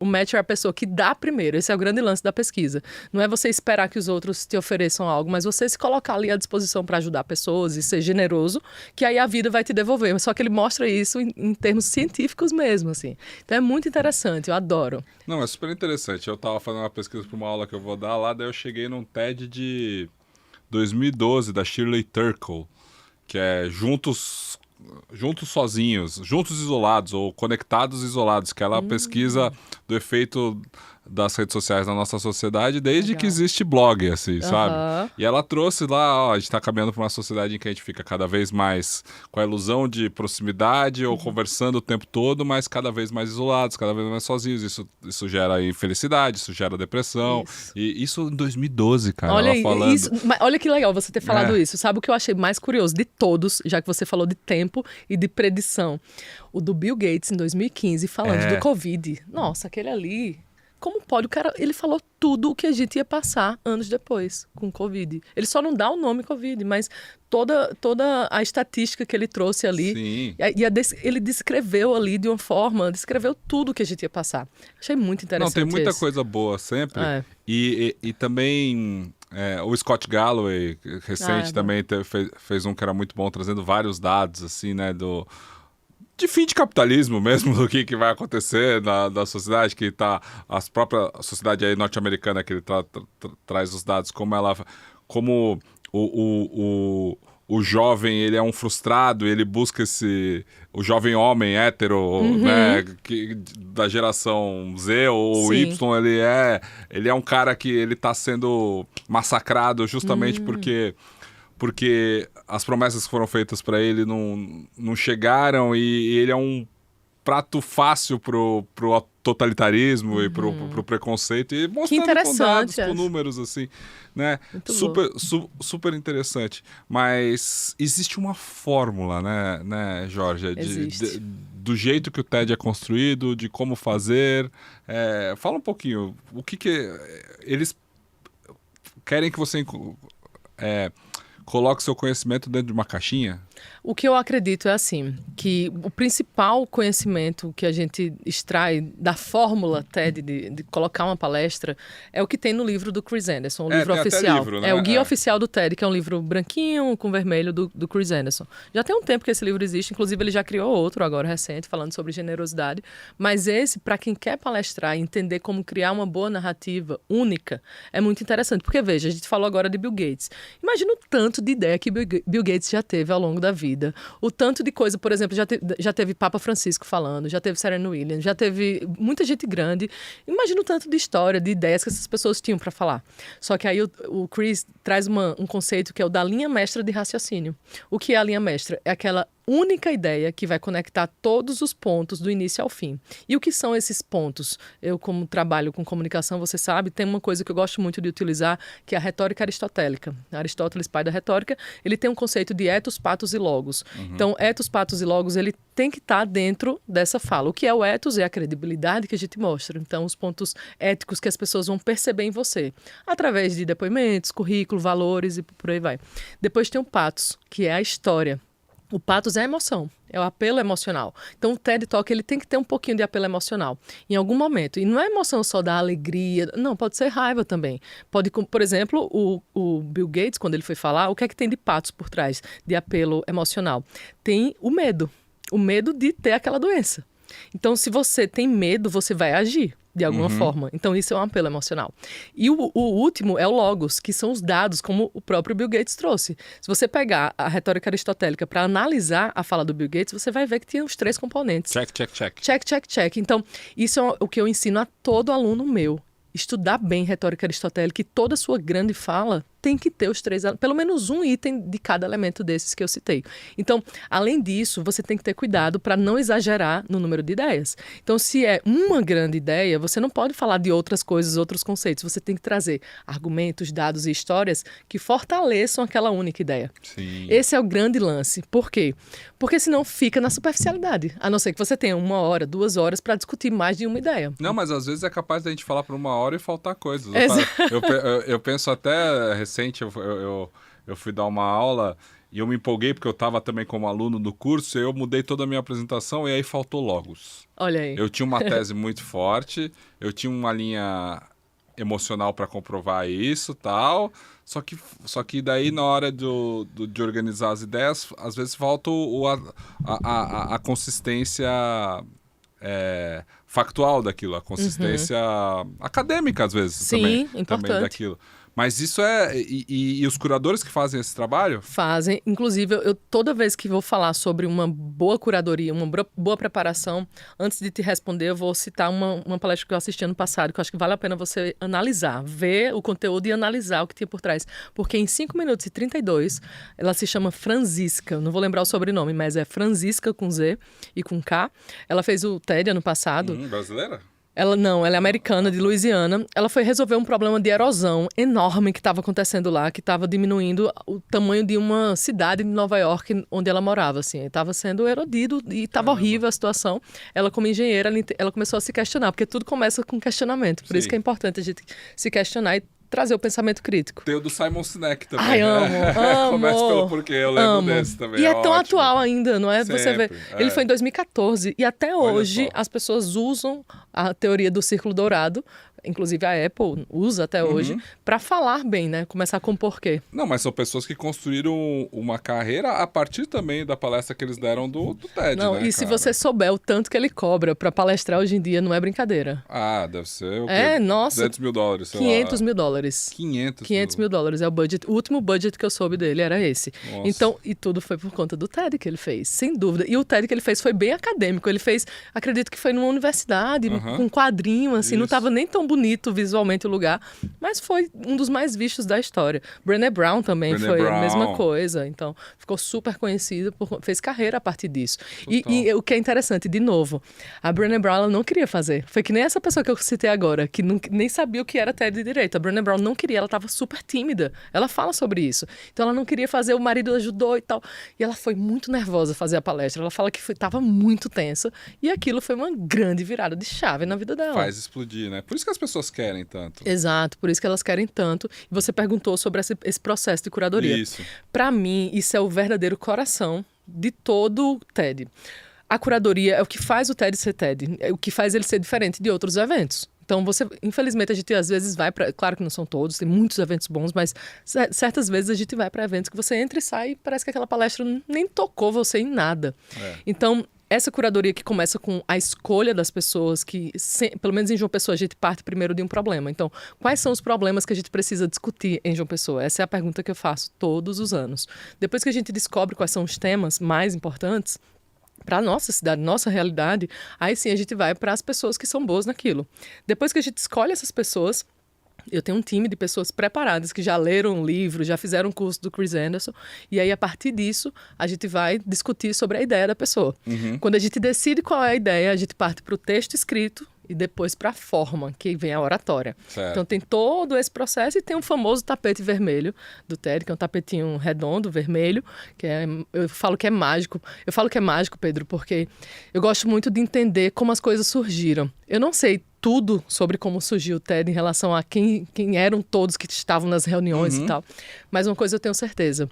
O match é a pessoa que dá primeiro. Esse é o grande lance da pesquisa. Não é você esperar que os outros te ofereçam algo, mas você se colocar ali à disposição para ajudar pessoas e ser generoso, que aí a vida vai te devolver. Só que ele mostra isso em termos científicos mesmo, assim. Então é muito interessante, eu adoro. Não, é super interessante. Eu tava fazendo uma pesquisa para uma aula que eu vou dar lá, daí eu cheguei num TED de 2012, da Shirley Turkle, que é juntos sozinhos, juntos isolados ou conectados isolados, que ela pesquisa do efeito das redes sociais na nossa sociedade desde que existe blog, assim, sabe? E ela trouxe lá, ó, a gente tá caminhando para uma sociedade em que a gente fica cada vez mais com a ilusão de proximidade ou conversando o tempo todo, mas cada vez mais isolados, cada vez mais sozinhos. Isso gera infelicidade, isso gera depressão. E isso em 2012, cara, olha ela aí, falando... olha que legal você ter falado isso. Sabe o que eu achei mais curioso de todos, já que você falou de tempo e de predição? O do Bill Gates em 2015, falando do Covid. Nossa, aquele ali... Como pode? O cara, ele falou tudo o que a gente ia passar anos depois com Covid. Ele só não dá o nome Covid, mas toda a estatística que ele trouxe ali. Sim. Ele descreveu ali de uma forma, descreveu tudo o que a gente ia passar. Achei muito interessante. Não, tem muita coisa boa sempre. E também o Scott Galloway, recente, também fez um que era muito bom, trazendo vários dados, assim, né, de fim de capitalismo mesmo, do que vai acontecer da sociedade, que tá a sociedade aí norte-americana, que ele traz os dados, como o jovem, ele é um frustrado, ele busca o jovem homem hétero, né, da geração Z ou Sim. Y, ele é um cara que ele tá sendo massacrado justamente porque as promessas que foram feitas para ele não chegaram, e ele é um prato fácil pro totalitarismo e pro preconceito, e mostrando com dados, com números, assim, né? Super interessante. Mas existe uma fórmula, né, Jorge? Do jeito que o TED é construído, de como fazer. Fala um pouquinho, o que eles querem que você... coloque seu conhecimento dentro de uma caixinha? O que eu acredito é assim, que o principal conhecimento que a gente extrai da fórmula TED de colocar uma palestra é o que tem no livro do Chris Anderson, o livro oficial. Livro, né? É o Guia Oficial do TED, que é um livro branquinho com vermelho do Chris Anderson. Já tem um tempo que esse livro existe, inclusive ele já criou outro agora recente, falando sobre generosidade. Mas esse, para quem quer palestrar e entender como criar uma boa narrativa única, é muito interessante. Porque, veja, a gente falou agora de Bill Gates. Imagina o tanto de ideia que Bill Gates já teve ao longo da vida. O tanto de coisa, por exemplo, já teve Papa Francisco falando, já teve Serena Williams, já teve muita gente grande. Imagina o tanto de história, de ideias que essas pessoas tinham para falar. Só que aí o Chris traz um conceito que é o da linha mestra de raciocínio. O que é a linha mestra? É aquela única ideia que vai conectar todos os pontos do início ao fim. E o que são esses pontos? Eu, como trabalho com comunicação, você sabe, tem uma coisa que eu gosto muito de utilizar, que é a retórica aristotélica. Aristóteles, pai da retórica, ele tem um conceito de ethos, patos e logos. Então, ethos, patos e logos, ele tem que estar dentro dessa fala. O que é o ethos? É a credibilidade que a gente mostra. Então, os pontos éticos que as pessoas vão perceber em você, através de depoimentos, currículo, valores e por aí vai. Depois tem o patos, que é a história. O patos é a emoção, é o apelo emocional. Então, o TED Talk, ele tem que ter um pouquinho de apelo emocional, em algum momento. E não é emoção só da alegria, não, pode ser raiva também. Pode, por exemplo, o Bill Gates, quando ele foi falar, o que é que tem de patos por trás, de apelo emocional? Tem o medo de ter aquela doença. Então, se você tem medo, você vai agir de alguma forma. Então, isso é um apelo emocional. E o último é o logos, que são os dados, como o próprio Bill Gates trouxe. Se você pegar a retórica aristotélica para analisar a fala do Bill Gates, você vai ver que tinha os 3 componentes. Check, check, check. Check, check, check. Então, isso é o que eu ensino a todo aluno meu. Estudar bem retórica aristotélica, e toda a sua grande fala tem que ter os 3, pelo menos um item de cada elemento desses que eu citei. Então, além disso, você tem que ter cuidado para não exagerar no número de ideias. Então, se é uma grande ideia, você não pode falar de outras coisas, outros conceitos. Você tem que trazer argumentos, dados e histórias que fortaleçam aquela única ideia. Sim. Esse é o grande lance. Por quê? Porque senão fica na superficialidade. A não ser que você tenha 1 hora, 2 horas para discutir mais de uma ideia. Não, mas às vezes é capaz da gente falar por 1 hora e faltar coisas. Eu penso até recente, eu fui dar uma aula E eu me empolguei porque eu estava também como aluno do curso, e eu mudei toda a minha apresentação e aí faltou logos. Olha aí. Eu tinha uma tese muito forte, eu tinha uma linha emocional para comprovar isso, tal. Só que daí na hora de organizar as ideias, às vezes falta a consistência factual daquilo, a consistência acadêmica às vezes. Sim, também importante. daquilo. Mas isso e os curadores que fazem esse trabalho? Fazem. Inclusive, eu toda vez que vou falar sobre uma boa curadoria, uma boa preparação, antes de te responder, eu vou citar uma palestra que eu assisti ano passado, que eu acho que vale a pena você analisar, ver o conteúdo e analisar o que tinha por trás. Porque em 5 minutos e 32, ela se chama Franziska, não vou lembrar o sobrenome, mas é Franziska com Z e com K. Ela fez o TED ano passado. Brasileira? Ela é americana, de Louisiana. Ela foi resolver um problema de erosão enorme que estava acontecendo lá, que estava diminuindo o tamanho de uma cidade de Nova York onde ela morava, assim. Estava sendo erodido e estava horrível a situação. Ela, como engenheira, ela começou a se questionar, porque tudo começa com questionamento. Por isso que é importante a gente se questionar e trazer o pensamento crítico. Tem o do Simon Sinek também. Ai, amo. Começa pelo porquê, eu lembro desse também. E é tão ótimo. atual ainda, não é? Sempre, Você vê, ele foi em 2014 e até hoje as pessoas usam a teoria do círculo dourado, inclusive a Apple usa até hoje, para falar bem, né? Começar com porquê. Não, mas são pessoas que construíram uma carreira a partir também da palestra que eles deram do TED, Não, né, e se você souber o tanto que ele cobra para palestrar hoje em dia, não é brincadeira. Ah, deve ser o quê? Nossa. $200 mil, sei 500 lá. mil dólares. 500 mil dólares é o budget. O último budget que eu soube dele era esse. Nossa. Então, e tudo foi por conta do TED que ele fez, sem dúvida. E o TED que ele fez foi bem acadêmico. Ele fez, acredito que foi numa universidade, com um quadrinho, assim, não estava nem tão bonito visualmente o lugar, mas foi um dos mais vistos da história. Brené Brown também foi a mesma coisa. Então, ficou super conhecido, fez carreira a partir disso. E o que é interessante, de novo, a Brené Brown ela não queria fazer. Foi que nem essa pessoa que eu citei agora, que nem sabia o que era TED direito. A Brené Brown não queria, ela estava super tímida. Ela fala sobre isso. Então, ela não queria fazer, o marido ajudou e tal. E ela foi muito nervosa fazer a palestra. Ela fala que estava muito tensa. E aquilo foi uma grande virada de chave na vida dela. Faz explodir, né? Por isso que as pessoas querem tanto. Exato, por isso que elas querem tanto. E você perguntou sobre esse processo de curadoria. Isso. Para mim, isso é o verdadeiro coração de todo o TED. A curadoria é o que faz o TED ser TED, é o que faz ele ser diferente de outros eventos. Então, infelizmente, a gente às vezes vai para... Claro que não são todos, tem muitos eventos bons, mas certas vezes a gente vai para eventos que você entra e sai e parece que aquela palestra nem tocou você em nada. Então, essa curadoria que começa com a escolha das pessoas, pelo menos em João Pessoa, a gente parte primeiro de um problema. Então, quais são os problemas que a gente precisa discutir em João Pessoa? Essa é a pergunta que eu faço todos os anos. Depois que a gente descobre quais são os temas mais importantes para a nossa cidade, nossa realidade, aí sim a gente vai para as pessoas que são boas naquilo. Depois que a gente escolhe essas pessoas, eu tenho um time de pessoas preparadas que já leram o livro, já fizeram um curso do Chris Anderson, e aí a partir disso a gente vai discutir sobre a ideia da pessoa. Quando a gente decide qual é a ideia, a gente parte para o texto escrito e depois para a forma, que vem a oratória. Certo. Então tem todo esse processo e tem o famoso tapete vermelho do TED, que é um tapetinho redondo, vermelho, eu falo que é mágico. Eu falo que é mágico, Pedro, porque eu gosto muito de entender como as coisas surgiram. Eu não sei tudo sobre como surgiu o TED em relação a quem eram todos que estavam nas reuniões e tal. Mas uma coisa eu tenho certeza.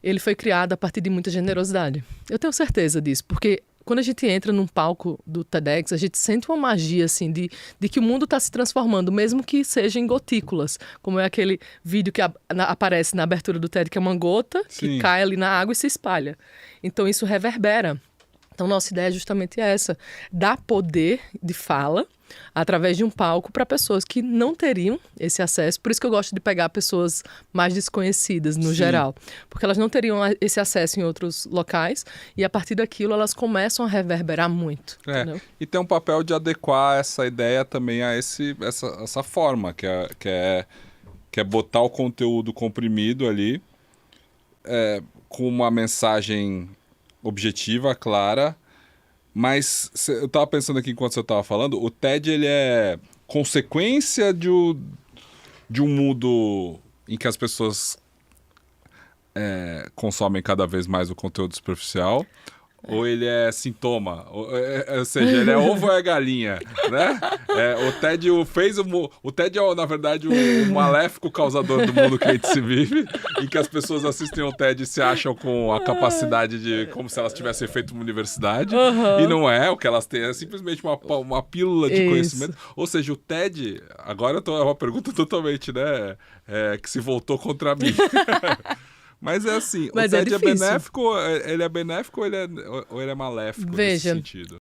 Ele foi criado a partir de muita generosidade. Eu tenho certeza disso, porque quando a gente entra num palco do TEDx, a gente sente uma magia, assim, de que o mundo está se transformando, mesmo que seja em gotículas. Como é aquele vídeo que aparece na abertura do TED, que é uma gota que cai ali na água e se espalha. Então, isso reverbera. Então, nossa ideia é justamente essa. Dar poder de fala através de um palco para pessoas que não teriam esse acesso. Por isso que eu gosto de pegar pessoas mais desconhecidas, no geral. Porque elas não teriam esse acesso em outros locais e, a partir daquilo, elas começam a reverberar muito. E tem um papel de adequar essa ideia também a essa forma, que é botar o conteúdo comprimido ali, com uma mensagem objetiva, clara. Mas eu estava pensando aqui enquanto você estava falando, o TED ele é consequência de um mundo em que as pessoas consomem cada vez mais o conteúdo superficial, ou ele é sintoma, ou seja, ele é ovo ou é galinha, né? O tédio o tédio é, na verdade, o maléfico causador do mundo que a gente se vive, em que as pessoas assistem ao TED e se acham com a capacidade de, como se elas tivessem feito uma universidade, e não é, o que elas têm é simplesmente uma pílula de conhecimento. Ou seja, o TED, agora é uma pergunta totalmente, né, que se voltou contra mim. Mas é assim, Mas o TED é benéfico, ele é benéfico ou ele é maléfico nesse sentido?